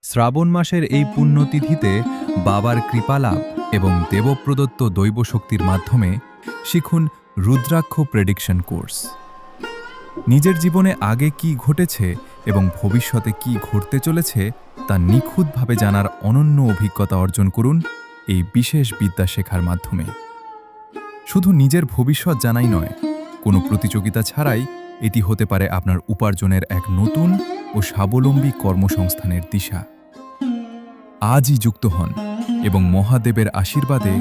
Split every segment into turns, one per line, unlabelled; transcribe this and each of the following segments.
শ্রাবণ মাসের এই পুণ্যতিথিতে বাবার কৃপালাভ এবং দেবপ্রদত্ত দৈব শক্তির মাধ্যমে শিখুন রুদ্রাক্ষ প্রেডিকশন কোর্স। নিজের জীবনে আগে কি ঘটেছে এবং ভবিষ্যতে কি ঘটতে চলেছে তা নিখুঁতভাবে জানার অনন্য অভিজ্ঞতা অর্জন করুন এই বিশেষ বিদ্যা শেখার মাধ্যমে। শুধু নিজের ভবিষ্যৎ জানাই নয়, কোনো প্রতিযোগিতা ছাড়াই এটি হতে পারে আপনার উপার্জনের এক নতুন ও স্বাবলম্বী কর্মসংস্থানের দিশা। আজই যুক্ত হন এবং মহাদেবের আশীর্বাদে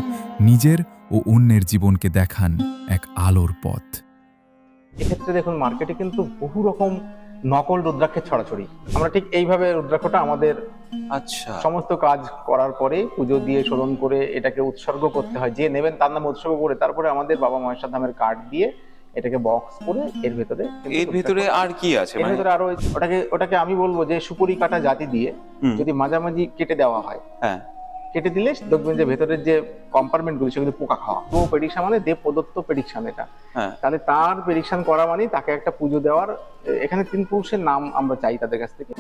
নিজের ও অন্যের জীবনকে দেখান এক আলোর পথ।
এক্ষেত্রে দেখুন, মার্কেটে কিন্তু বহু রকম নকল রুদ্রাক্ষের ছড়াছড়ি। আমরা ঠিক এইভাবে রুদ্রাক্ষটা আমাদের সমস্ত কাজ করার পরে পুজো দিয়ে শোধন করে এটাকে উৎসর্গ করতে হয়। যে নেবেন তার নামে উৎসর্গ করে তারপরে আমাদের বাবা মহেশ্বর ধামের কার্ড দিয়ে এটাকে বক্স করে এর ভেতরে
আর কি আছে,
এর ভেতরে আরো ওটাকে আমি বলবো যে সুপুরি কাটা জাতি দিয়ে যদি মাঝামাঝি কেটে দেওয়া হয়,
হ্যাঁ,
কেটে দিলে দেখবেন যে ভেতরের যে কম্পার্টমেন্ট গুলো সেগুলো পোকা খাওয়া। তো প্রেডিকশন মানে দেব প্রদত্ত প্রেডিকশন এটা। তাহলে তার প্রেডিকশন করা মানে তাকে একটা পুজো দেওয়ার। এখানে 3 পুরুষের নাম আমরা চাই তাদের কাছ থেকে।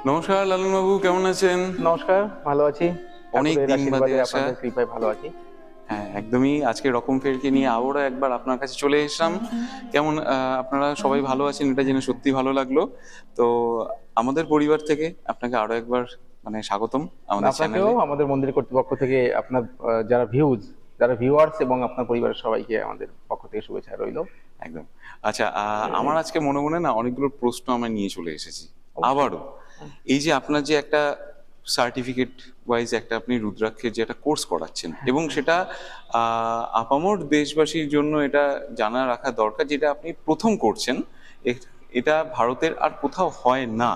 নমস্কার লালন বাবু, কেমন আছেন?
নমস্কার, ভালো আছি।
অনেক দিন বাদে
আপনাদের কৃপায় ভালো আছি।
হ্যাঁ, একদমই। আজকে রকম ফেরকে নিয়ে আবারও একবার আপনার কাছে চলে এসলাম। কেমন আপনারা সবাই ভালো আছেন এটা জেনে সত্যি ভালো লাগলো। তো আমাদের পরিবার থেকে আপনাকে আরো একবার স্বাগতম আমাদের চ্যানেলে।
আমাদের মন্দির কর্তৃপক্ষ থেকে আপনার যারা ভিউয়ার্স এবং আপনার পরিবারের সবাইকে আমাদের পক্ষ থেকে শুভেচ্ছা রইল।
একদম। আচ্ছা, আমার আজকে মনে মনে না অনেকগুলো প্রশ্ন আমরা নিয়ে চলে এসেছি আবারও। এই যে আপনার যে একটা সার্টিফিকেট ওয়াইজ একটা আপনি রুদ্রাক্ষের যে একটা কোর্স করাচ্ছেন এবং সেটা আপামর দেশবাসীর জন্য এটা জানা রাখা দরকার, যেটা আপনি প্রথম করছেন, এটা ভারতের আর কোথাও হয় না।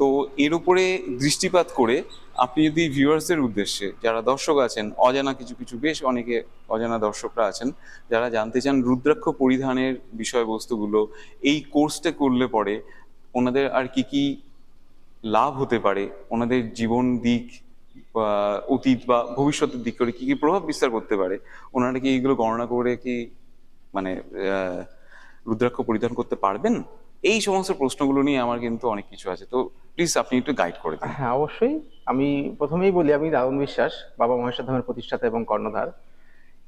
তো এর উপরে দৃষ্টিপাত করে আপনি যদি ভিউয়ার্সদের উদ্দেশ্যে, যারা দর্শক আছেন, অজানা কিছু বেশ অনেকে অজানা দর্শকরা আছেন যারা জানতে চান রুদ্রাক্ষ পরিধানের বিষয়বস্তুগুলো, এই কোর্সটা করলে পরে ওনাদের আর কি লাভ হতে পারে, ওনাদের জীবন দিক বা অতীত বা ভবিষ্যতের দিক করে কি প্রভাব বিস্তার করতে পারে, ওনারা কি এইগুলো গণনা করে কি রুদ্রাক্ষ পরিধান করতে পারবেন? এই সমস্ত প্রশ্নগুলো নিয়ে আমার কিন্তু অনেক কিছু আছে। তো প্লিজ আপনি একটু গাইড করে দিন।
হ্যাঁ, অবশ্যই। আমি প্রথমেই বলি, আমি লালন বিশ্বাস, বাবা মহেশ্বর ধামের প্রতিষ্ঠাতা এবং কর্ণধার।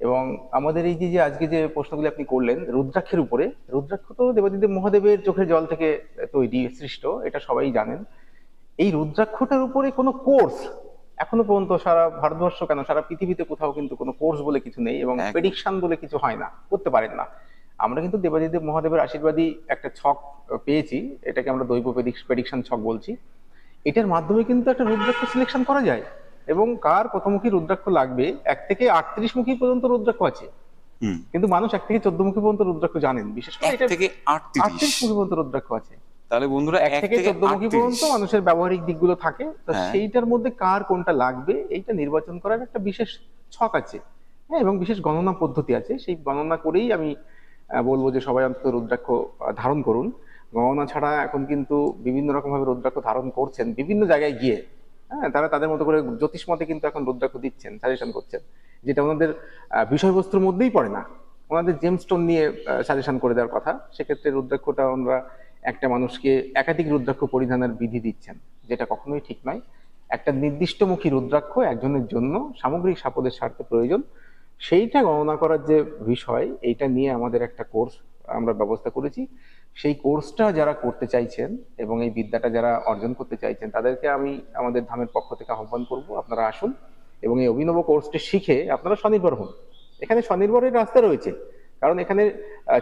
এবং আমাদের এই যে আজকে যে প্রশ্নগুলি আপনি করলেন রুদ্রাক্ষের উপরে, রুদ্রাক্ষ তো দেবাদিদেব মহাদেবের চোখের জল থেকে তৈরি সৃষ্ট, এটা সবাই জানেন। এই রুদ্রাক্ষটার উপরে কোনো কোর্স এখনো পর্যন্ত সারা ভারতবর্ষ কেন সারা পৃথিবীতে কোথাও কিন্তু কোনো কোর্স বলে কিছু নেই এবং প্রেডিকশন বলে কিছু হয় না, করতে পারেন না। আমরা কিন্তু দেবাদিদেব মহাদেবের আশীর্বাদী একটা ছক পেয়েছি, এটাকে আমরা দৈব প্রেডিকশন ছক বলছি। এটার মাধ্যমে কিন্তু একটা রুদ্রাক্ষ সিলেকশন করা যায় এবং কার কতমুখী রুদ্রাক্ষ লাগবে। 1 থেকে 38 মুখী পর্যন্ত রুদ্রাক্ষ আছে, কিন্তু মানুষ 1 থেকে 14 মুখী পর্যন্ত রুদ্রাক্ষ জানেন। বিশেষ করে
1 থেকে
38 মুখী পর্যন্ত রুদ্রাক্ষ আছে।
তাহলে বন্ধুরা
1 থেকে 14 মুখী পর্যন্ত মানুষের ব্যবহারিক দিকগুলো থাকে। তো সেইটার মধ্যে কার কোনটা লাগবে এইটা নির্বাচন করার একটা বিশেষ ছক আছে, হ্যাঁ, এবং বিশেষ গণনা পদ্ধতি আছে। সেই গণনা করেই আমি বলবো যে সবাই অন্তত রুদ্রাক্ষ ধারণ করুন। গণনা ছাড়া এখন কিন্তু বিভিন্ন রকম ভাবে রুদ্রাক্ষ ধারণ করছেন বিভিন্ন জায়গায় গিয়ে। হ্যাঁ, তারা তাদের মতো করে জ্যোতিষ মতে কিন্তু এখন রুদ্রাক্ষ দিচ্ছেন, সাজেশন করছেন, যেটা ওনাদের বিষয়বস্তুর মধ্যেই পড়ে না। ওনাদের জেমস্টোন নিয়ে সাজেশন করে দেওয়ার কথা। সেক্ষেত্রে রুদ্রাক্ষটা ওনারা একটা মানুষকে একাধিক রুদ্রাক্ষ পরিধানের বিধি দিচ্ছেন, যেটা কখনোই ঠিক নয়। একটা নির্দিষ্টমুখী রুদ্রাক্ষ একজনের জন্য সামগ্রিক সাপদের স্বার্থে প্রয়োজন, সেইটা গণনা করার যে বিষয়, এইটা নিয়ে আমাদের একটা কোর্স আমরা ব্যবস্থা করেছি। সেই কোর্সটা যারা করতে চাইছেন এবং এই বিদ্যাটা যারা অর্জন করতে চাইছেন তাদেরকে আমি আমাদের ধামের পক্ষ থেকে আহ্বান করব, আপনারা আসুন এবং এই অভিনব কোর্সটি শিখে আপনারা স্বনির্ভর হন। এখানে স্বনির্ভরের রাস্তা রয়েছে, কারণ এখানে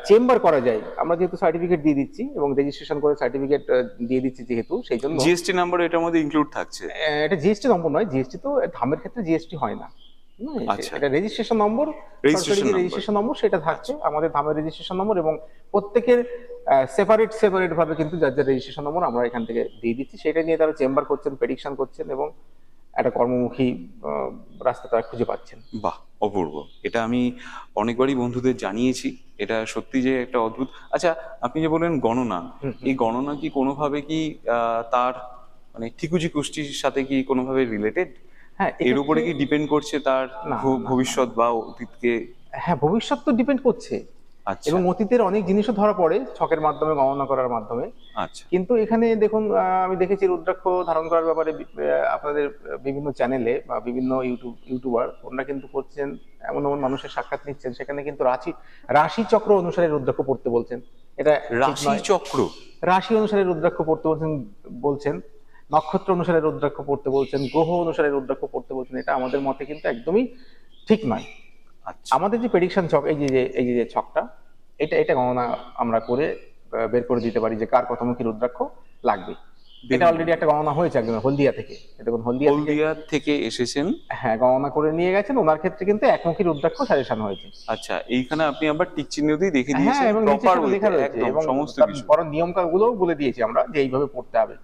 চেম্বার করা যায়। আমরা যেহেতু সার্টিফিকেট দিয়ে দিচ্ছি এবং রেজিস্ট্রেশন করে সার্টিফিকেট দিয়ে দিচ্ছি, যেহেতু সেই জন্য
জিএসটি নাম্বার এটার মধ্যে ইনক্লুড থাকছে।
এটা জিএসটি নম্বর নয়, জিএসটি তো ধামের ক্ষেত্রে জিএসটি হয় না। এটা রেজিস্ট্রেশন নম্বর, রেজিস্ট্রেশন নম্বর সেটা থাকছে আমাদের ধামের রেজিস্ট্রেশন নম্বর, এবং প্রত্যেকের সেপারেট ভাবে কিন্তু যার যার রেজিস্ট্রেশন নম্বর আমরা এখান থেকে দিয়ে দিচ্ছি। সেটা নিয়ে তারা চেম্বার করছেন, প্রেডিকশন করছেন এবং একটা কর্মমুখী রাস্তা তারা খুঁজে পাচ্ছেন।
বাহ, অপূর্ব। এটা আমি অনেকবারই বন্ধুদের জানিয়েছি, এটা সত্যি যে একটা অদ্ভুত। আচ্ছা, আপনি যে বললেন গণনা, এই গণনা কি কোনোভাবে কি তার ঠিকুজি কুষ্টির সাথে কি কোনোভাবে রিলেটেড?
হ্যাঁ,
এর উপরে কি
এক্ষেত্রে
ডিপেন্ড করছে তার
না, না,
ভবিষ্যৎ বা অতীতকে?
হ্যাঁ, ভবিষ্যৎ তো ডিপেন্ড করছে
আচ্ছা
এবং অতীতের অনেক জিনিসও ধরা পড়ে ছকের মাধ্যমে, গণনা করার মাধ্যমে।
আচ্ছা।
কিন্তু এখানে দেখুন, আমি দেখেছি রুদ্রাক্ষ ধারণ করার ব্যাপারে আপনাদের বিভিন্ন চ্যানেলে বা বিভিন্ন ইউটিউবার ওনারা কিন্তু করছেন, এমন এমন মানুষের সাক্ষাৎ নিচ্ছেন, সেখানে কিন্তু রাশি রাশি চক্র অনুসারে রুদ্রাক্ষ পড়তে বলছেন। এটা ঠিক
রাশি
নয়।
চক্র?
রাশি অনুসারে রুদ্রাক্ষ পড়তে বলছেন, নক্ষত্র অনুসারে রুদ্রাক্ষ পড়তে বলছেন, গ্রহ অনুসারে রুদ্রাক্ষ পড়তে বলছেন। এটা আমাদের মতে কিন্তু একদমই ঠিক নয়।
আচ্ছা।
আমাদের যে প্রেডিকশন ছক, এই যে ছকটা, এটা গণনা আমরা করে বের করে দিতে পারি যে কার কতমুখী রুদ্রাক্ষ লাগবে। এটা অলরেডি একটা গণনা হয়েছে একদম হলদিয়া থেকে। দেখুন হলদিয়া থেকে,
হলদিয়া থেকে এসেছেন?
হ্যাঁ, গণনা করে নিয়ে গেছেন। ওনার ক্ষেত্রে কিন্তু একমুখী রুদ্রাক্ষ সাজেশন হয়েছে।
আচ্ছা, এইখানে আপনি আবার টিক চিহ্ন দিয়ে দেখে
হ্যাঁ,
দিয়েছেন
এবং নিচে
প্রপার
সেটা
ওয়েতে,
লেখা রয়েছে
একদম
এবং
সমস্ত
তার
কিছু।
বড় নিয়ম গুলোও বলে দিয়েছি আমরা যে এইভাবে পড়তে হবে।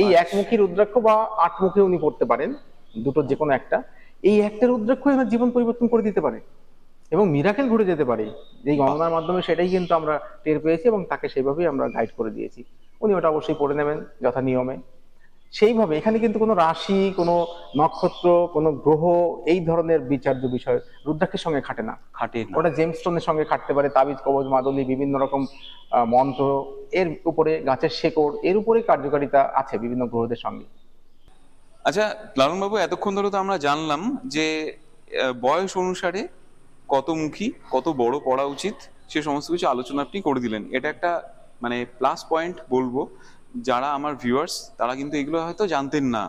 এই
আচ্ছা।
একমুখী রুদ্রাক্ষ বা আটমুখী উনি পড়তে পারেন, দুটোর যে কোনো একটা। এই একটা রুদ্রাক্ষ এনার জীবন পরিবর্তন করে দিতে পারে এবং মিরাকেল ঘুরে যেতে পারে। এই গণনার মাধ্যমে সেটাই কিন্তু আমরা টের পেয়েছি এবং তাকে সেইভাবেই আমরা গাইড করে দিয়েছি। উনি ওটা অবশ্যই পড়ে নেবেন যথা নিয়মে। সেইভাবে এখানে কিন্তু কোনো রাশি, কোনো নক্ষত্র, কোনো গ্রহ এই ধরনের বিচার্য বিষয় রুদ্রাক্ষের সঙ্গে খাটে না।
খাটে না?
ওটা জেমস্টোনের সঙ্গে খাটতে পারে, তাবিজ কবজ মাদুলি বিভিন্ন রকম মন্ত্র, এর উপরে গাছের শেকড়, এর উপরে কার্যকারিতা আছে বিভিন্ন গ্রহদের সঙ্গে।
আচ্ছা লালন বাবু, এতক্ষণ ধরে তো আমরা জানলাম যে বয়স অনুসারে কত মুখী, কত বড় পড়া উচিত, সে সমস্ত কিছু আলোচনা আপনি করে দিলেন। এটা একটা মানে প্লাস পয়েন্ট বলবো, যারা আমার ভিউয়ার্স তারা কিন্তু এগুলো হয়তো জানতেন না।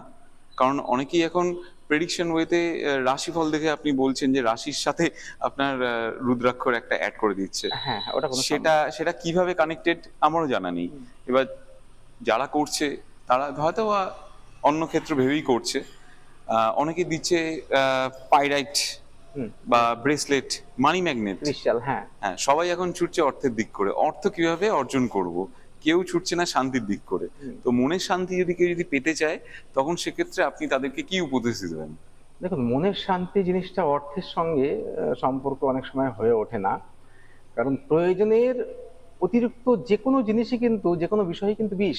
কারণ অনেকেই এখন প্রেডিকশন ওয়েতে রাশিফল দেখে আপনি বলছেন যে রাশির সাথে আপনার রুদ্রাক্ষর একটা অ্যাড করে দিচ্ছে।
হ্যাঁ, হ্যাঁ, ওটা কোনো
সেটা কিভাবে কানেক্টেড আমারও জানা নেই। এবার যারা করছে তারা হয়তো বা অন্য ক্ষেত্র ভেবেই করছে। অনেকে দিচ্ছে পাইরাইট
হুম,
বা ব্রেসলেট, মানি ম্যাগনেট।
ক্রিস্টাল, হ্যাঁ।
হ্যাঁ, সবাই এখন ছুটছে অর্থের দিক করে, অর্থ কিভাবে অর্জন করব, কেউ ছুটছে না শান্তির দিক করে। তো মনের শান্তি যদি কেউ যদি পেতে চায়, তখন সেক্ষেত্রে আপনি তাদেরকে কি উপদেশ দেবেন?
দেখুন, মনের শান্তি জিনিসটা অর্থের সঙ্গে সম্পর্ক অনেক সময় হয়ে ওঠে না। কারণ প্রয়োজনের অতিরিক্ত যে কোনো জিনিসই কিন্তু, যে কোনো বিষয়ই কিন্তু বিষ।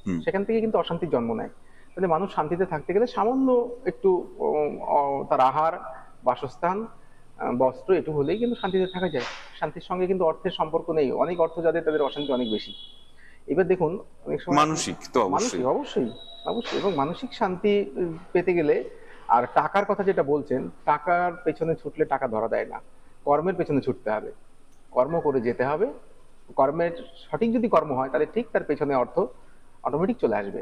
হুম।
সেখান থেকে কিন্তু অশান্তির জন্ম নেয়। তাহলে মানুষ শান্তিতে থাকতে গেলে সামান্য একটু তার আহার, বাসস্থান, বস্ত্র একটু হলেই কিন্তু শান্তিতে থাকা যায়। শান্তির সঙ্গে কিন্তু অর্থের সম্পর্ক নেই। অনেক অর্থ যাদের, তাদের অশান্তি অনেক বেশি। এবার দেখুন, অনেক সময়
মানসিক তো
মানসিক,
অবশ্যই।
অবশ্যই, অবশ্যই, এবং মানসিক শান্তি পেতে গেলে, আর টাকার কথা যেটা বলছেন, টাকার পেছনে ছুটলে টাকা ধরা দেয় না। কর্মের পেছনে ছুটতে হবে, কর্ম করে যেতে হবে। কর্মের সঠিক যদি কর্ম হয় তাহলে ঠিক তার পেছনে অর্থ অটোমেটিক চলে আসবে।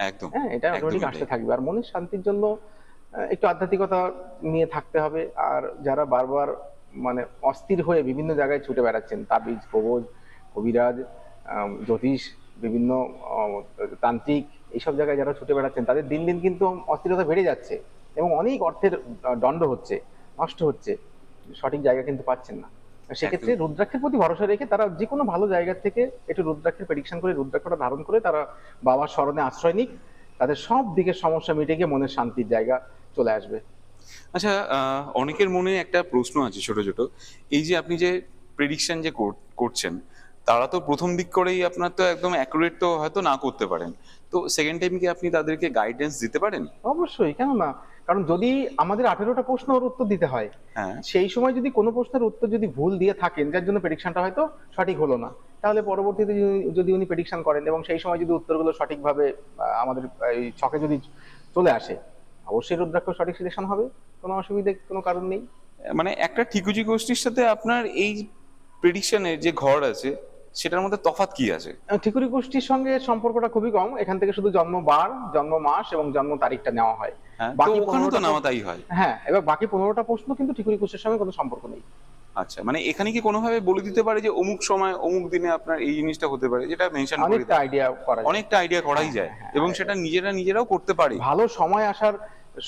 একদম
হ্যাঁ, এটা অটোমেটিক
একদমই
আসতে
তাই।
থাকবে। আর মনের শান্তির জন্য একটু আধ্যাত্মিকতা নিয়ে থাকতে হবে। আর যারা বারবার মানে অস্থির হয়ে বিভিন্ন জায়গায় ছুটে বেড়াচ্ছেন, তাবিজ কবজ, কবিরাজ, জ্যোতিষ, বিভিন্ন তান্ত্রিক, এইসব জায়গায় যারা ছুটে বেড়াচ্ছেন, তাদের দিন দিন কিন্তু অস্থিরতা বেড়ে যাচ্ছে এবং অনেক অর্থের দণ্ড হচ্ছে, নষ্ট হচ্ছে, সঠিক জায়গা কিন্তু পাচ্ছেন না। সেক্ষেত্রে
একদম।
রুদ্রাক্ষের প্রতি ভরসা রেখে তারা যে কোনো ভালো জায়গা থেকে একটু রুদ্রাক্ষের প্রেডিকশন করে, রুদ্রাক্ষটা ধারণ করে তারা বাবার শরণে আশ্রয় নিক, তাদের সব দিকের সমস্যা মিটে গিয়ে মনের শান্তির জায়গা চলে আসবে।
আচ্ছা, অনেকের মনে একটা প্রশ্ন আছে ছোট ছোট। এই যে আপনি যে প্রেডিকশন যে করছেন, তারা তো প্রথম দিক করেই আপনার তো একদম অ্যাকুরেট তো হয়তো না করতে পারেন। তো সেকেন্ড টাইম কি আপনি তাদেরকে গাইডেন্স দিতে পারেন?
অবশ্যই, কেন না? কারণ যদি আমাদের 18টা প্রশ্নের উত্তর দিতে হয়,
হ্যাঁ।
সেই সময় যদি কোনো প্রশ্নের উত্তর যদি ভুল দিয়ে থাকেন, যার জন্য প্রেডিকশনটা হয়তো সঠিক হলো না, তাহলে পরবর্তীতে যদি উনি প্রেডিকশন করেন এবং সেই সময় যদি উত্তরগুলো সঠিকভাবে আমাদের এই ছকে যদি চলে আসে, অবশ্যই রুদ্রাক্ষ সঠিক সিলেকশন হবে। কোনো অসুবিধে, কোনো কারণ নেই।
মানে একটা ঠিকুজি গোষ্ঠীর সাথে আপনার এই প্রেডিকশনের যে ঘর আছে, সেটার মধ্যে তফাৎ কি আছে?
ঠিকুরি গোষ্ঠীর সঙ্গে সম্পর্কটা খুবই কম। এখান থেকে শুধু জন্মবার, জন্ম মাস এবং জন্ম তারিখটা নেওয়া হয়।
হ্যাঁ, তো
বাকি
ওখানে তো
15টা
নামা তাই হয়।
হ্যাঁ, এবার বাকি 15টা প্রশ্ন কিন্তু ঠিকুরি গোষ্ঠীর সঙ্গে কোনো সম্পর্ক নেই।
আচ্ছা, মানে এখানে কি কোনোভাবে বলে দিতে পারে যে অমুক সময় অমুক দিনে আপনার এই জিনিসটা হতে পারে, যেটা মেনশন করে
অনেকটা আইডিয়া করা যায়।
অনেকটা আইডিয়া করাই যায়,
হ্যাঁ,
এবং সেটা নিজেরাও করতে পারে।
ভালো সময় আসার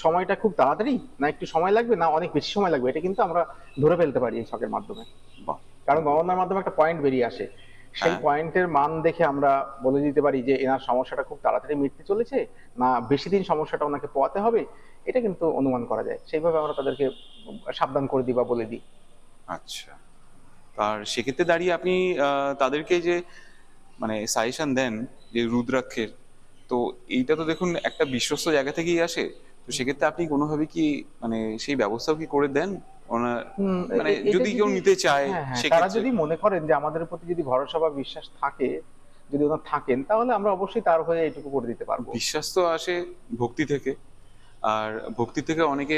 সময়টা খুব তাড়াতাড়ি না একটু সময় লাগবে, না অনেক বেশি সময় লাগবে, এটা কিন্তু আমরা ধরে ফেলতে পারি এই ছকের মাধ্যমে।
বাহ।
কারণ গণনার মাধ্যমে একটা পয়েন্ট বেরিয়ে আসে, সেই
হ্যাঁ।
পয়েন্টের মান দেখে আমরা বলে দিতে পারি যে এনার সমস্যাটা খুব তাড়াতাড়ি মিটতে চলেছে, না বেশি দিন সমস্যাটা ওনাকে পোয়াতে হবে। এটা কিন্তু অনুমান করা যায়, সেইভাবে আমরা তাদেরকে সাবধান করে দিই বা বলে দিই।
আচ্ছা, আর সেক্ষেত্রে দাঁড়িয়ে আপনি তাদেরকে যে মানে সাজেশন দেন যে রুদ্রাক্ষের, তো এইটা তো দেখুন একটা বিশ্বস্ত জায়গা থেকেই আসে। তো তো সেক্ষেত্রে আপনি কোনোভাবে কি মানে সেই ব্যবস্থাও কি করে দেন ওনার, মানে
এটা
যদি কেউ নিতে চায়
হ্যাঁ হ্যাঁ, তারা
সেক্ষেত্রে?
যদি মনে করেন যে আমাদের প্রতি যদি ভরসা বা বিশ্বাস থাকে, যদি ওনার থাকেন, তাহলে আমরা অবশ্যই তার হয়ে এইটুকু করে দিতে পারবো।
বিশ্বাস তো আসে ভক্তি থেকে, আর ভক্তি থেকে অনেকে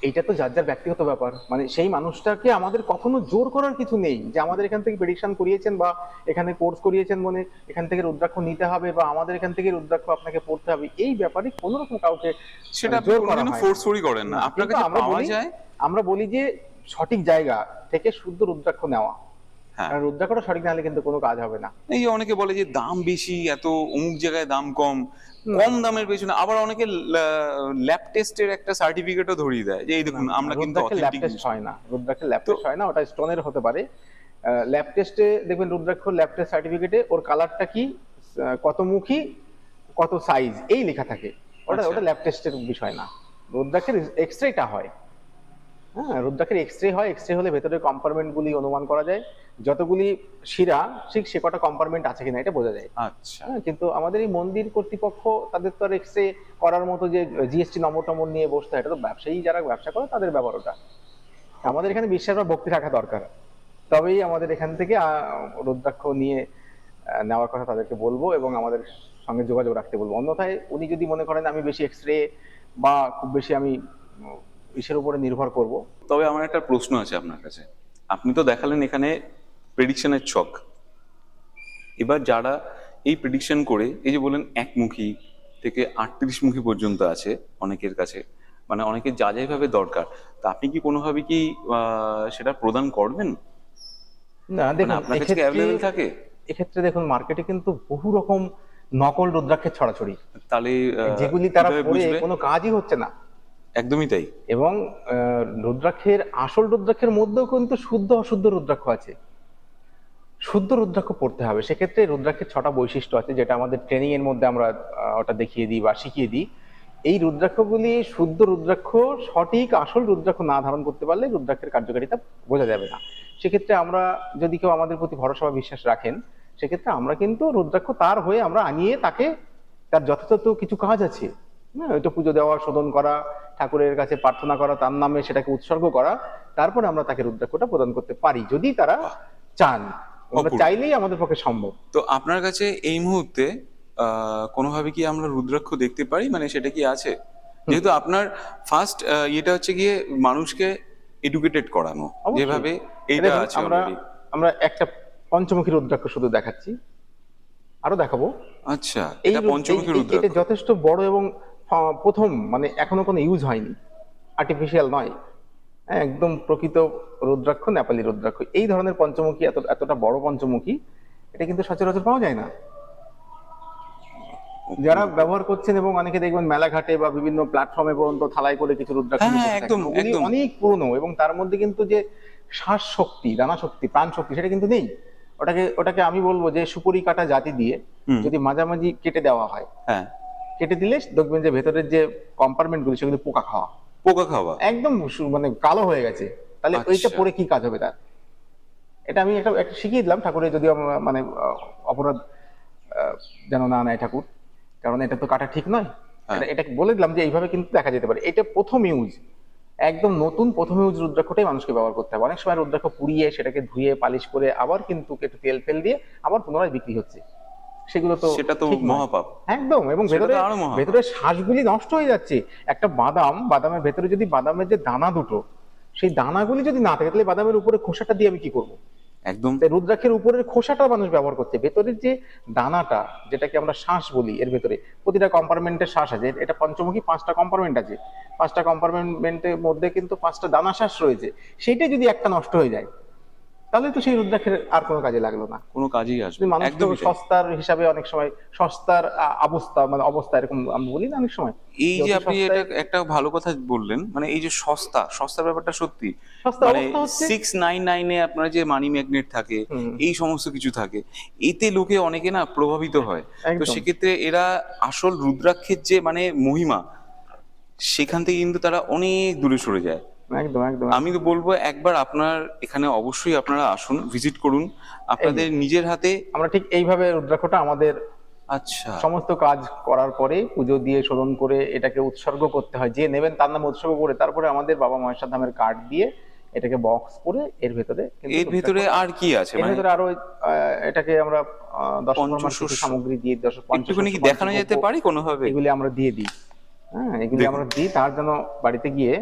এইটা তো যার যার ব্যক্তিগত ব্যাপার, মানে সেই মানুষটাকে আমাদের কখনো জোর করার কিছু নেই যে আমাদের এখান থেকে প্রেডিকশন করিয়েছেন বা এখানে কোর্স করিয়েছেন মানে এখান থেকে রুদ্রাক্ষ নিতে হবে বা আমাদের এখান থেকে রুদ্রাক্ষ আপনাকে পড়তে হবে, এই ব্যাপারে কোনো রকম কাউকে
সেটা আপনি
জোর করা
কোনোদিনও
হয় না।
ফোর্সফুলি করেন না,
না,
আপনার
কিন্তু
কাছে
আমরা
পাওয়া
বলি,
যায়।
আমরা বলি যে সঠিক জায়গা থেকে শুদ্ধ রুদ্রাক্ষ নেওয়া,
হ্যাঁ,
কারণ রুদ্রাক্ষটা সঠিক না হলে কিন্তু কোনো কাজ হবে না।
এই যে অনেকে বলে যে দাম বেশি, এত অমুক জায়গায় দাম কম, কম দামের পেছনে আবার অনেকে ল্যাব টেস্টের একটা সার্টিফিকেটও ধরিয়ে দেয় যে এই দেখুন আমরা কিন্তু
রুদ্রাক্ষের ল্যাব
অথেন্টিক
টেস্ট হয় না, রুদ্রাক্ষের ল্যাব টেস্ট হয় না, ওটা স্টোনের হতে পারে। ল্যাব টেস্টে দেখবেন রুদ্রাক্ষ ল্যাব টেস্ট সার্টিফিকেটে ওর কালারটা কি, কত মুখী, কত সাইজ, এই লেখা থাকে। ওটা
আচ্ছা।
ওটা ল্যাব টেস্টের বিষয় না। রুদ্রাক্ষের এক্সরেটা হয়। হ্যাঁ, রুদ্রাক্ষের এক্সরে হয়, এক্সরে হলে ভেতরের কম্পার্টমেন্ট গুলি অনুমান করা যায়, যতগুলি শিরা ঠিক সে কটা কম্পার্টমেন্ট আছে কিনা এটা বোঝা যায়।
আচ্ছা,
হ্যাঁ, কিন্তু আমাদের এই মন্দির কর্তৃপক্ষ তাদের তো আর এক্সরে করার মতো যে জিএসটি নম্বর টম্বর নিয়ে বসতে হয়, এটা তো ব্যবসায়ী যারা ব্যবসা করে তাদের ব্যাপার ওটা। আমাদের এখানে বিশ্বাস বা ভক্তি রাখা দরকার, তবেই আমাদের এখান থেকে রুদ্রাক্ষ নিয়ে নেওয়ার কথা তাদেরকে বলবো এবং আমাদের সঙ্গে যোগাযোগ রাখতে বলবো। অন্যথায় উনি যদি মনে করেন আমি বেশি এক্সরে বা খুব বেশি আমি ইসের উপরে নির্ভর করব।
তবে আমার একটা প্রশ্ন আছে আপনার কাছে। আপনি তো দেখালেন এখানে প্রেডিকশনের ছক, এবার যারা এই প্রেডিকশন করে এই যে বলেন একমুখী থেকে 38 মুখী পর্যন্ত আছে অনেকের কাছে, মানে অনেকের যা যা ভাবে দরকার, তা আপনি কি কোনোভাবে কি সেটা প্রদান করবেন?
না
মানে
দেখুন,
আপনার কাছে অ্যাভেলেবেল থাকে?
এক্ষেত্রে দেখুন মার্কেটে কিন্তু বহু রকম নকল রুদ্রাক্ষের ছড়াছড়ি,
তাহলে
যেগুলি তারা
কিভাবে
পরে
বুঝবে?
কোনো কাজই হচ্ছে না।
একদমই তাই।
এবং রুদ্রাক্ষের আসল রুদ্রাক্ষের মধ্যেও কিন্তু শুদ্ধ অশুদ্ধ রুদ্রাক্ষ আছে। শুদ্ধ রুদ্রাক্ষ পড়তে হবে, সেক্ষেত্রে রুদ্রাক্ষের 6টা বৈশিষ্ট্য আছে যেটা আমাদের ট্রেনিং এর মধ্যে আমরা ওটা দেখিয়ে দিই বা শিখিয়ে দিই। এই রুদ্রাক্ষগুলি শুদ্ধ রুদ্রাক্ষ, সঠিক আসল রুদ্রাক্ষ না ধারণ করতে পারলে রুদ্রাক্ষের কার্যকারিতা বোঝা যাবে না। সেক্ষেত্রে আমরা, যদি কেউ আমাদের প্রতি ভরসা বা বিশ্বাস রাখেন, সেক্ষেত্রে আমরা কিন্তু রুদ্রাক্ষ তার হয়ে আমরা আনিয়ে তাকে, তার যথাযথ কিছু কাজ আছে, হ্যাঁ, ওইটা পুজো দেওয়া, শোধন করা, ঠাকুরের কাছে প্রার্থনা করা, তার নামে সেটাকে উৎসর্গ করা, তারপরে আমরা তাকে রুদ্রাক্ষটা প্রদান করতে পারি যদি তারা চান। আমরা
অপূর্ব।
চাইলেই আমাদের পক্ষে সম্ভব।
তো আপনার কাছে এই মুহূর্তে কোনোভাবে কি আমরা রুদ্রাক্ষ দেখতে পারি, মানে সেটা কি আছে? যেহেতু আপনার ফার্স্ট এটা হচ্ছে গিয়ে মানুষকে এডুকেটেড করানো,
অবশ্যই।
যেভাবে এইটা
দেখুন,
আছে
আমরা
অলরেডি।
আমরা একটা পঞ্চমুখী রুদ্রাক্ষ শুধু দেখাচ্ছি, আরো দেখাবো।
আচ্ছা,
এই
এটা পঞ্চমুখী
এটা
রুদ্রাক্ষ।
যথেষ্ট বড় এবং প্রথম, মানে এখনো কোনো ইউজ হয়নি, আর্টিফিশিয়াল নয়। হ্যাঁ, একদম প্রকৃত রুদ্রাক্ষ, নেপালি রুদ্রাক্ষ। এই ধরনের পঞ্চমুখী, এতটা বড় পঞ্চমুখী, এটা কিন্তু সচরাচর পাওয়া যায় না। যারা ব্যবহার করছেন এবং অনেকে দেখবেন মেলাঘাটে বা বিভিন্ন প্ল্যাটফর্মে পর্যন্ত থালায় করে কিছু রুদ্রাক্ষ
হ্যাঁ,
নিয়ে বসে
একদম,
থাকেন, ওগুলি
একদম।
অনেক পুরনো এবং তার মধ্যে কিন্তু যে শ্বাস শক্তি, দানা শক্তি, প্রাণ শক্তি সেটা কিন্তু নেই। ওটাকে আমি বলবো যে সুপুরি কাটা জাতি দিয়ে যদি মাঝামাঝি কেটে দেওয়া হয়,
হ্যাঁ,
কেটে দিলে দেখবেন যে ভেতরের যে কম্পার্টমেন্ট গুলি সেগুলো পোকা খাওয়া,
পোকা খাওয়া।
একদম মানে কালো হয়ে গেছে। তাহলে
আচ্ছা।
ওইটা পরে কি কাজ হবে তার? এটা আমি একটা শিখিয়ে দিলাম ঠাকুরের, যদিও মানে অপরাধ যেন না নেয় ঠাকুর, কারণ এটা তো কাটা ঠিক নয়।
হ্যাঁ।
এটা বলে দিলাম যে এইভাবে কিন্তু দেখা যেতে পারে। এটা প্রথম ইউজ, একদম নতুন প্রথম ইউজ রুদ্রাক্ষটাই মানুষকে ব্যবহার করতে হবে। অনেক সময় রুদ্রাক্ষ পুড়িয়ে সেটাকে ধুয়ে পালিশ করে আবার কিন্তু একটু তেল ফেল দিয়ে আবার পুনরায় বিক্রি হচ্ছে, সেগুলো তো
সেটা তো
ঠিক নয়।
মহাপাপ।
একদম। এবং
সেটা তো
ভেতরে
আরো মহাপাপ।
ভেতরে শ্বাসগুলি নষ্ট হয়ে যাচ্ছে। একটা বাদামের ভেতরে যদি বাদামের যে দানা দুটো, সেই দানাগুলি যদি না থাকে তাহলে বাদামের উপরে খোসাটা দিয়ে আমি কি করবো?
একদম।
তাই রুদ্রাক্ষের উপরের খোসাটা মানুষ ব্যবহার করছে, ভেতরের যে দানাটা, যেটাকে আমরা শ্বাস বলি, এর ভেতরে প্রতিটা কম্পার্টমেন্টের শ্বাস আছে। এটা পঞ্চমুখী, 5টা কম্পার্টমেন্ট আছে, 5টা কম্পার্টমেন্টের মধ্যে কিন্তু 5টা দানা শ্বাস রয়েছে। সেইটাই যদি একটা নষ্ট হয়ে যায় তাহলে তো সেই রুদ্রাক্ষের আর কোনো কাজে লাগলো না।
কোনো কাজেই আসবে
যদি
না।
মানুষ তো
একদমই তাই।
সস্তার হিসাবে, অনেক সময় সস্তার অবস্থা, মানে অবস্থা এরকম আমরা বলি না অনেক সময়,
এই যে
অতি
আপনি
সস্তায়
এটা একটা ভালো কথা বললেন, মানে এই যে সস্তার ব্যাপারটা সত্যি।
সস্তা
মানে
অবস্থা হচ্ছে।
699 আপনার যে মানি ম্যাগনেট থাকে,
হুম।
এই সমস্ত কিছু থাকে, এতে লোকে অনেকে না প্রভাবিত হয়। তো
একদম।
সেক্ষেত্রে এরা আসল রুদ্রাক্ষের যে মানে মহিমা, সেখান থেকে কিন্তু তারা অনেক দূরে সরে যায়।
একদম একদম।
আমি তো বলবো একবার আপনার এখানে অবশ্যই আপনারা আসুন, ভিজিট করুন, আপনাদের নিজের হাতে।
আমরা ঠিক এইভাবে রুদ্রাক্ষটা আমাদের
আচ্ছা,
সমস্ত কাজ করার পরে পুজো দিয়ে শোধন করে এটাকে উৎসর্গ করতে হয়, যে নেবেন তার নামে উৎসর্গ করে তারপরে আমাদের বাবা মহেশ্বর ধামের কার্ড দিয়ে এটাকে বক্স করে এর ভেতরে কিন্তু
এর ভেতরে আর কি আছে
এর
মানে
ভেতরে আরো এটাকে আমরা দশকর্মার কিছু
পঞ্চশস্য?
সামগ্রী দিয়ে
একটুখানি কি দেখানো যেতে পারি কোনোভাবে?
এগুলি আমরা দিয়ে দিই। হ্যাঁ, এগুলি
দেখুন।
আমরা দিই, তার জন্য বাড়িতে গিয়ে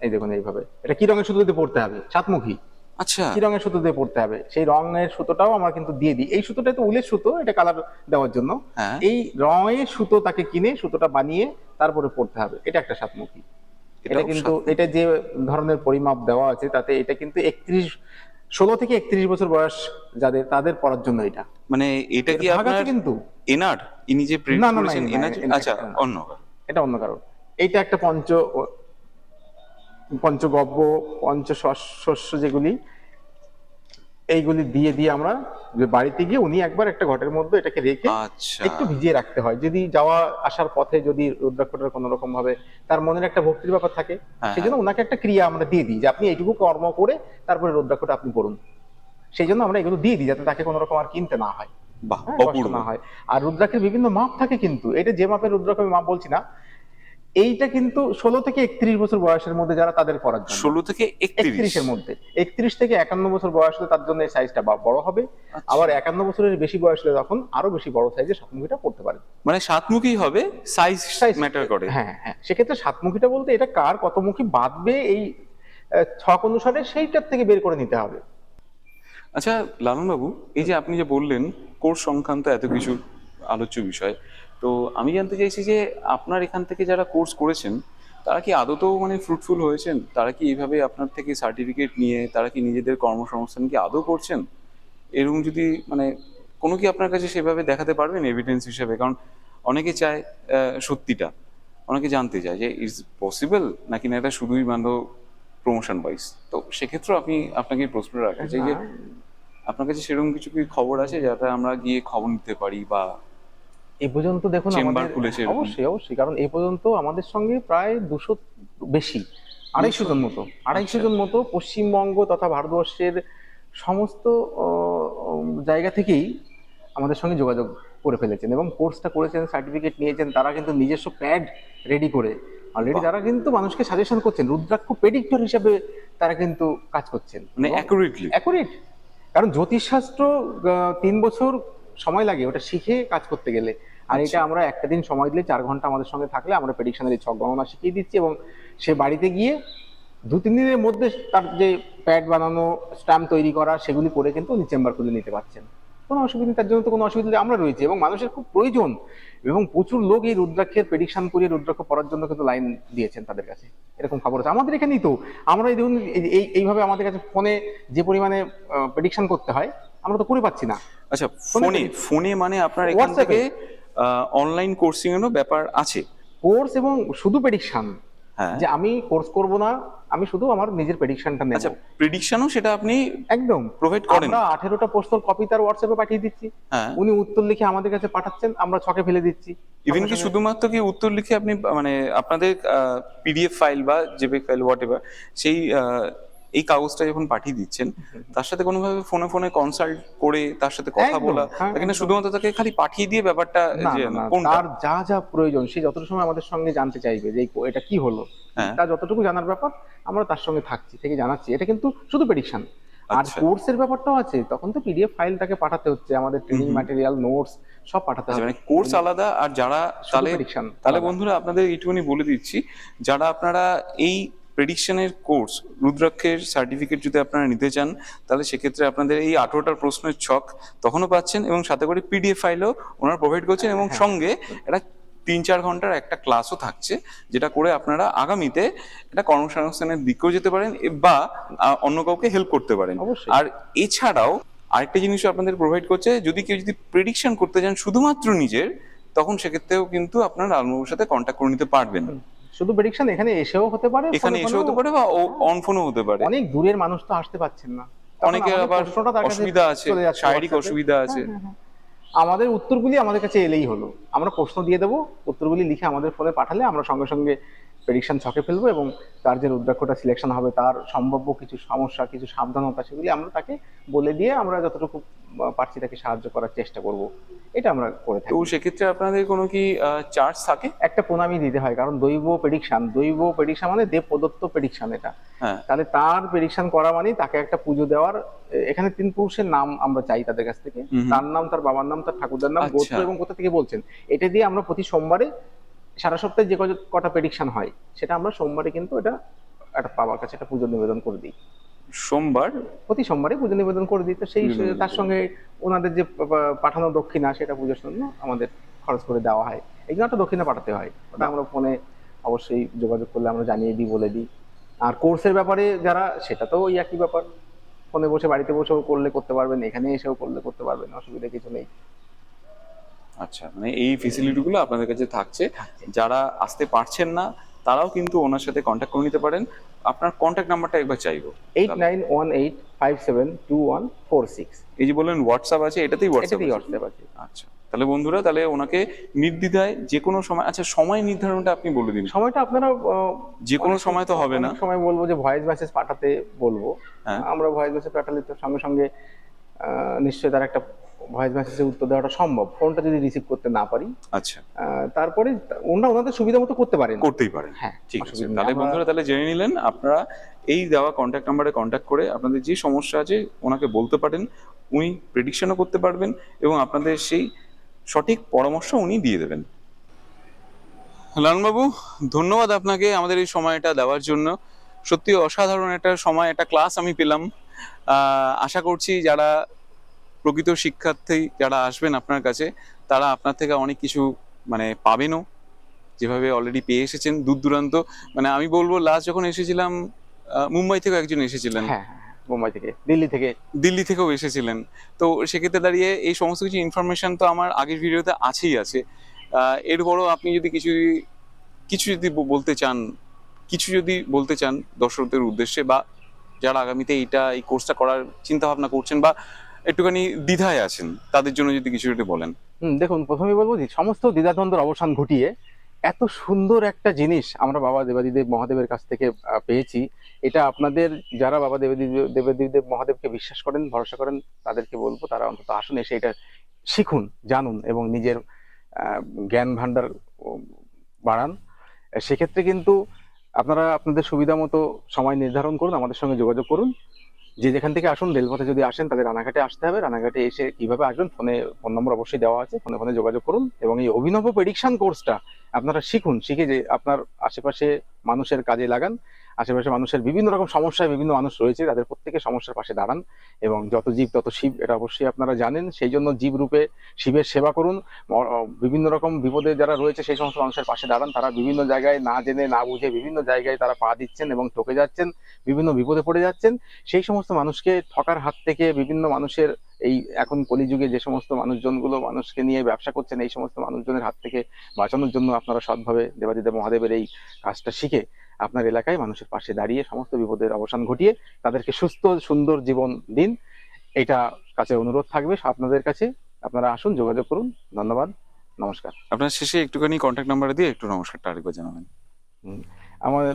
এই দেখুন এইভাবে এটা কি রঙের সুতো দিয়ে পড়তে হবে, সাতমুখী
আচ্ছা,
কি রঙের সুতো দিয়ে পড়তে হবে সেই রঙের সুতোটাও আমরা কিন্তু দিয়ে দিই। এই সুতোটা তো উলের সুতো, এটা কালার দেওয়ার জন্য।
হ্যাঁ।
এই রঙের সুতো তাকে কিনে সুতোটা বানিয়ে তারপরে পড়তে হবে, এটা একটা সাতমুখী। এটা
এটাও
কিন্তু এটা যে ধরনের পরিমাপ দেওয়া আছে তাতে এটা কিন্তু 16 থেকে 31 বছর বয়স যাদের তাদের পড়ার জন্য এটা।
মানে এটা কি
এর ভাগ আছে
আপনার
কিন্তু।
এনার, ইনি যে প্রিন্ট
না, না, না,
করেছেন
না,
এনার?
এটা
আচ্ছা,
না।
অন্য।
এটা অন্য কারণ। এইটা একটা পঞ্চগব্য পঞ্চশস্য যেগুলি এইগুলি দিয়ে দিয়ে আমরা যে বাড়িতে গিয়ে উনি একবার একটা ঘটের মধ্যে এটাকে রেখে
আচ্ছা,
একটু ভিজিয়ে রাখতে হয়। যদি যাওয়া আসার পথে যদি রুদ্রাক্ষটার কোনো রকম ভাবে তার মনের একটা ভক্তির ব্যাপার থাকে,
হ্যাঁ,
সেই জন্য ওনাকে একটা ক্রিয়া আমরা দিয়ে দিই যে আপনি এইটুকু কর্ম করে তারপরে রুদ্রাক্ষটা আপনি পড়ুন। সেই জন্য আমরা এগুলো দিয়ে দিই যাতে তাকে কোনো রকম আর কিনতে না হয়,
বাহ,
হ্যাঁ, কষ্ট
অপূর্ব।
না হয়। আর রুদ্রাক্ষের বিভিন্ন মাপ থাকে কিন্তু, এটা যে মাপের রুদ্রাক্ষ আমি মাপ বলছি না, এইটা কিন্তু 16 থেকে 31 বছর বয়সের মধ্যে যারা তাদের পড়ার জন্য।
16 থেকে 31?
31 এর মধ্যে 31 থেকে 51 বছর বয়স হলে তার জন্য এই সাইজটা বড় হবে।
আচ্ছা।
আবার 51 বছরের বেশি বয়স হলে তখন আরো বেশি বড় সাইজের সাতমুখীটা পড়তে পারে।
মানে সাতমুখী হবে, সাইজ ম্যাটার করে?
হ্যাঁ, হ্যাঁ, সেক্ষেত্রে সাতমুখীটা বলতে এটা কার কত মুখী বাঁধবে এই ছক অনুসারে সেইটার থেকে বের করে নিতে হবে।
আচ্ছা লালন বাবু, এই যে আপনি যে বললেন কোর্স সংক্রান্ত এত কিছু আলোচ্য বিষয়, তো আমি জানতে চাইছি যে আপনার এখান থেকে যারা কোর্স করেছেন তারা কি আদতেও মানে ফ্রুটফুল হয়েছেন? তারা কি এইভাবে আপনার থেকে সার্টিফিকেট নিয়ে তারা কি নিজেদের কর্মসংস্থান কি আদৌ করছেন? এরকম যদি মানে কোনো কি আপনার কাছে সেভাবে দেখাতে পারবেন এভিডেন্স হিসেবে? কারণ অনেকে চায় সত্যিটা, অনেকে জানতে চায় যে ইজ পসিবল নাকি না এটা শুধুই মাত্র প্রমোশন ওয়াইজ। তো সেক্ষেত্রে আপনাকে এই প্রশ্ন রাখতে চাই যে আপনার কাছে সেরকম কিছু কি খবর আছে যাতে আমরা গিয়ে খবর নিতে পারি, বা
এই পর্যন্ত দেখুন
চেম্বার
আমাদের
খুলেছে এরকম?
অবশ্যই অবশ্যই, কারণ এই পর্যন্ত আমাদের সঙ্গে প্রায় 200 বেশি 250 জন মতো 250 জন মতো পশ্চিমবঙ্গ তথা ভারতবর্ষের সমস্ত জায়গা থেকেই আমাদের সঙ্গে যোগাযোগ করে ফেলেছেন এবং কোর্সটা করেছেন, সার্টিফিকেট নিয়েছেন। তারা কিন্তু নিজস্ব প্যাড রেডি করে অলরেডি
বাহ।
তারা কিন্তু মানুষকে সাজেশন করছেন, রুদ্রাক্ষ প্রেডিক্টর হিসেবে তারা কিন্তু কাজ করছেন
মানে অ্যাকুরেটলি?
অ্যাকুরেট। কারণ জ্যোতিষশাস্ত্র 3 বছর সময় লাগে ওটা শিখে কাজ করতে গেলে, আর এটা আমরা একটা দিন সময় দিলে 4 ঘন্টা আমাদের সঙ্গে থাকলে আমরা প্রেডিকশনারি ছক গণনা শিখিয়ে দিচ্ছি এবং সে বাড়িতে গিয়ে 2-3 দিনের মধ্যে তার যে প্যাড বানানো, স্ট্যাম্প তৈরি করা সেগুলি করে কিন্তু উনি চেম্বার খুলে নিতে পারছেন। কোনো অসুবিধা নেই, তার জন্য তো কোনো অসুবিধা নেই, আমরা রয়েছি এবং মানুষের খুব প্রয়োজন এবং প্রচুর লোক এই রুদ্রাক্ষের প্রেডিকশন করিয়ে রুদ্রাক্ষ পড়ার জন্য কিন্তু লাইন দিয়েছেন তাদের কাছে। এরকম খবর আছে আমাদের এখানেই তো। আমরা এই দেখুন এইভাবে আমাদের কাছে ফোনে যে পরিমাণে প্রেডিকশন করতে হয় আমরা তো করে পাচ্ছি না।
আচ্ছা, ফোনে মানে আপনার এখান থেকে অনলাইন কোর্সিং এরও ব্যাপার আছে?
কোর্স এবং শুধু প্রেডিকশন,
হ্যাঁ।
যে আমি কোর্স করব না, আমি শুধু আমার নিজের প্রেডিকশনটা নেব।
আচ্ছা, প্রেডিকশনও সেটা আপনি
একদম
প্রোভাইড করেন?
আমরা 18টা প্রশ্নের কপি তার হোয়াটসঅ্যাপে পাঠিয়ে দিচ্ছি,
হ্যাঁ।
উনি উত্তর লিখে আমাদের কাছে পাঠাচ্ছেন, আমরা ছকে ফেলে দিচ্ছি।
ইভেন কি শুধুমাত্র কি উত্তর লিখে আপনি মানে আপনাদের পিডিএফ ফাইল বা জেপিইজি ফাইল হোয়াট এভার সেই এই কাগজটা যখন পাঠিয়ে দিচ্ছেন তার সাথে কোনোভাবে ফোনে ফোনে কনসাল্ট করে তার সাথে কথা
একদম,
বলা,
হ্যাঁ,
এখানে
একদম।
শুধুমাত্র তাকে খালি পাঠিয়ে দিয়ে ব্যাপারটা
না,
যে
না, না,
কোনটা?
তার যা যা প্রয়োজন সে যতটা সময় আমাদের সঙ্গে জানতে চাইবে যে এটা কি হলো,
হ্যাঁ।
তার যতটুকু জানার ব্যাপার আমরা তার সঙ্গে থাকছি, থেকে জানাচ্ছি। এটা কিন্তু শুধু প্রেডিকশন। আর
আচ্ছা।
কোর্সের ব্যাপারটাও আছে, তখন তো পিডিএফ ফাইল তাকে পাঠাতে হচ্ছে, আমাদের ট্রেনিং ম্যাটেরিয়াল, নোটস সব পাঠাতে
আচ্ছা,
হবে।
মানে কোর্স আলাদা, আর যারা
শুধু
তাহলে
prediction
তাহলে
আলাদা।
বন্ধুরা আপনাদের এইটুকুনি বলে দিচ্ছি, যারা আপনারা এই প্রেডিকশনের কোর্স রুদ্রাক্ষের সার্টিফিকেট যদি আপনারা নিতে চান তাহলে সেক্ষেত্রে আপনাদের এই 18টার প্রশ্নের ছক তখনও পাচ্ছেন এবং সাথে করে পিডিএফ ফাইলও ওনারা প্রোভাইড করছেন এবং সঙ্গে একটা 3-4 ঘন্টার একটা ক্লাসও থাকছে, যেটা করে আপনারা আগামীতে একটা কর্মসংস্থানের দিকেও যেতে পারেন বা অন্য কাউকে হেল্প করতে পারেন।
অবশ্যই।
আর এছাড়াও আরেকটা জিনিসও আপনাদের প্রোভাইড করছে, যদি কেউ যদি প্রেডিকশন করতে চান শুধুমাত্র নিজের, তখন সেক্ষেত্রেও কিন্তু আপনারা লালনবাবুর সাথে কন্ট্যাক্ট করে নিতে পারবেন।
শুধু প্রেডিকশন এখানে এসেও হতে পারে,
এখানে
ফোনে
এসে হতে
ফোনেও।
পারে বা অন ফোনও হতে পারে।
অনেক দূরের মানুষ তো আসতে পারছেন না, তখন
অনেকের
আমাদের
আবার
প্রশ্নটা তার কাছে
অসুবিধা আছে,
চলে যাচ্ছে
শারীরিক
WhatsApp-এ।
অসুবিধা আছে।
হ্যাঁ, হ্যাঁ, হ্যাঁ। আমাদের উত্তরগুলি আমাদের কাছে এলেই হলো, আমরা প্রশ্ন দিয়ে দেবো, উত্তরগুলি লিখে আমাদের ফোনে পাঠালে আমরা সঙ্গে সঙ্গে প্রেডিকশন ছকে ফেলবো এবং তার যে রুদ্রাক্ষটা সিলেকশন হবে তার সম্ভাব্য কিছু সমস্যা, কিছু সাবধানতা, সেগুলি আমরা তাকে বলে দিয়ে আমরা যতটুকু পারছি তাকে সাহায্য করার চেষ্টা করব। এটা আমরা করে
তো
থাকি।
সেক্ষেত্রে আপনাদের কোনো কি চার্জ থাকে?
একটা প্রণামী দিতে হয়, কারণ দৈব প্রেডিকশন মানে দেব প্রদত্ত প্রেডিকশন এটা।
হ্যাঁ।
তাহলে তার প্রেডিকশন করা মানে তাকে একটা পুজো দেওয়ার, এখানে 3 পুরুষের নাম আমরা চাই তাদের কাছ থেকে।
হুম হুম।
তার নাম, তার বাবার নাম, তার ঠাকুরদার নাম,
আচ্ছা।
গোত্র এবং কোথা থেকে বলছেন। এটা দিয়ে আমরা প্রতি সোমবারে সারা সপ্তাহে যে কটা প্রেডিকশন হয় সেটা আমরা সোমবারে কিন্তু এটা একটা বাবার কাছে একটা পুজো নিবেদন করে দিই।
সোমবার
প্রতি সোমবারে পুজো নিবেদন করে দিই। তো সেই
পুজো নিবেদন
তার
করে।
সঙ্গে ওনাদের যে পাঠানো দক্ষিণা সেটা পুজোর জন্য আমাদের খরচ করে দেওয়া হয়। এই জন্য একটা দক্ষিণা পাঠাতে হয়, ওটা আমরা ফোনে অবশ্যই যোগাযোগ করলে আমরা জানিয়ে দিই, বলে দিই। আর কোর্সের ব্যাপারে যারা, সেটা তো ওই একই ব্যাপার, ফোনে বসে বাড়িতে বসেও করলে করতে পারবেন, এখানে এসেও করলে করতে পারবেন, অসুবিধা কিছু নেই।
আচ্ছা, মানে এই ফেসিলিটি গুলো আপনাদের কাছে থাকছে। যারা আসতে পারছেন না তারাও কিন্তু ওনার সাথে কন্ট্যাক্ট করে নিতে পারেন। আপনার কন্ট্যাক্ট নাম্বারটা একবার চাইবো।
8918572146।
এই যে বললেন হোয়াটসঅ্যাপ আছে, এটাতেই হোয়াটসঅ্যাপ
এটাতেই
আছে?
হোয়াটসঅ্যাপ আছে।
আচ্ছা, তাহলে বন্ধুরা, তাহলে ওনাকে নির্দ্বিধায় যে কোনো সময়, আচ্ছা সময় নির্ধারণটা আপনি বলে দিন।
সময়টা আপনারা
যে কোনো
অনেক
সময় তো হবে না।
অনেক সময় বলবো যে ভয়েস মেসেজ পাঠাতে বলবো।
হ্যাঁ।
আমরা ভয়েস মেসেজ পাঠালে তো সঙ্গে সঙ্গে নিশ্চয়ই তার একটা ভয়েস মেসেজের উত্তর দেওয়াটা সম্ভব, ফোনটা যদি রিসিভ করতে না পারি।
আচ্ছা,
তারপরে ওনাদের সুবিধা মতো করতে পারেন।
করতেই পারেন।
হ্যাঁ,
ঠিক আছে,
অসুবিধা নেই।
তাহলে বন্ধুরা তাহলে জেনে নিলেন, আপনারা এই দেওয়া কন্ট্যাক্ট নাম্বারে কন্ট্যাক্ট করে আপনাদের যে সমস্যা আছে ওনাকে বলতে পারেন। উনি প্রেডিকশনও করতে পারবেন এবং আপনাদের সেই সঠিক পরামর্শ উনি দিয়ে দেবেন। লালনবাবু, ধন্যবাদ আপনাকে আমাদের এই সময়টা দেওয়ার জন্য। সত্যি অসাধারণ একটা সময়, একটা ক্লাস আমি পেলাম। আশা করছি যারা প্রকৃত শিক্ষার্থী যারা আসবেন আপনার কাছে, তারা আপনার থেকে অনেক কিছু মানে পাবেনও, যেভাবে অলরেডি পেয়ে এসেছেন দূর দূরান্ত। মানে আমি বলবো লাস্ট যখন এসেছিলাম, মুম্বাই থেকেও একজন এসেছিলেন,
হ্যাঁ, মুম্বাই থেকে, দিল্লি থেকে।
দিল্লি থেকেও এসেছিলেন। তো সেক্ষেত্রে দাঁড়িয়ে এই সমস্ত কিছু ইনফরমেশন তো আমার আগের ভিডিওতে আছেই আছে। এরপরও আপনি যদি কিছু যদি বলতে চান, কিছু যদি বলতে চান দর্শকদের উদ্দেশ্যে, বা যারা আগামীতে এই কোর্সটা করার চিন্তা ভাবনা করছেন বা একটুখানি দ্বিধায় আছেন, তাদের জন্য যদি কিছু যদি বলেন।
দেখুন, প্রথমেই বলবো যে সমস্ত দ্বিধাদ্বন্দ্বের অবসান ঘটিয়ে এত সুন্দর একটা জিনিস আমরা বাবা দেবাদিদেব মহাদেবের কাছ থেকে পেয়েছি। এটা আপনাদের যারা বাবা দেবাদিদেব মহাদেবকে বিশ্বাস করেন, ভরসা করেন, তাদেরকে বলবো তারা অন্তত আসুন, এসে এটা শিখুন, জানুন এবং নিজের জ্ঞান ভান্ডার বাড়ান। সেক্ষেত্রে কিন্তু আপনারা আপনাদের সুবিধা মতো সময় নির্ধারণ করুন, আমাদের সঙ্গে যোগাযোগ করুন। যে যেখান থেকে আসুন, রেলপথে যদি আসেন তাদের রানাঘাটে আসতে হবে। রানাঘাটে এসে কিভাবে আসবেন, ফোন নম্বর অবশ্যই দেওয়া আছে, ফোনে যোগাযোগ করুন এবং এই অভিনব প্রেডিকশন কোর্সটা আপনারা শিখুন। শিখে যে আপনার আশেপাশে মানুষের কাজে লাগান। আশেপাশে মানুষের বিভিন্ন রকম সমস্যায় বিভিন্ন মানুষ রয়েছে, তাদের প্রত্যেকের সমস্যার পাশে দাঁড়ান এবং যত জীব তত শিব, এটা অবশ্যই আপনারা জানেন। সেই জন্য জীব রূপে শিবের সেবা করুন। বিভিন্ন রকম বিপদে যারা রয়েছে সেই সমস্ত মানুষের পাশে দাঁড়ান। তারা বিভিন্ন জায়গায় না জেনে না বুঝে বিভিন্ন জায়গায় তারা পা দিচ্ছেন এবং ঠকে যাচ্ছেন, বিভিন্ন বিপদে পড়ে যাচ্ছেন। সেই সমস্ত মানুষকে ঠকার হাত থেকে, বিভিন্ন মানুষের এই এখন কলিযুগে যে সমস্ত মানুষজনগুলো মানুষকে নিয়ে ব্যবসা করছেন, এই সমস্ত মানুষজনের হাত থেকে বাঁচানোর জন্য আপনারা সৎভাবে দেবাদিদেব মহাদেবের এই কাজটা শিখে আপনার এলাকায় মানুষের পাশে দাঁড়িয়ে সমস্ত বিপদের অবসান ঘটিয়ে তাদেরকে সুস্থ সুন্দর জীবন দিন। এটা কাছে অনুরোধ থাকবে আপনাদের কাছে, আপনারা আসুন, যোগাযোগ করুন। ধন্যবাদ, নমস্কার।
আপনার শেষে একটুখানি কন্ট্যাক্ট নাম্বার দিয়ে একটু নমস্কারটা আরেকবার জানাবেন।
আমার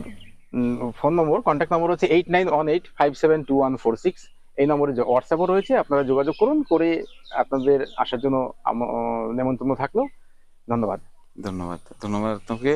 ফোন নম্বর, কন্ট্যাক্ট নম্বর হচ্ছে 8918572146। এই নম্বরে হোয়াটসঅ্যাপও রয়েছে, আপনারা যোগাযোগ করুন, করে আপনাদের আসার জন্য নেমন্তন্ন থাকলো। ধন্যবাদ।
ধন্যবাদ, ধন্যবাদ আপনাকে।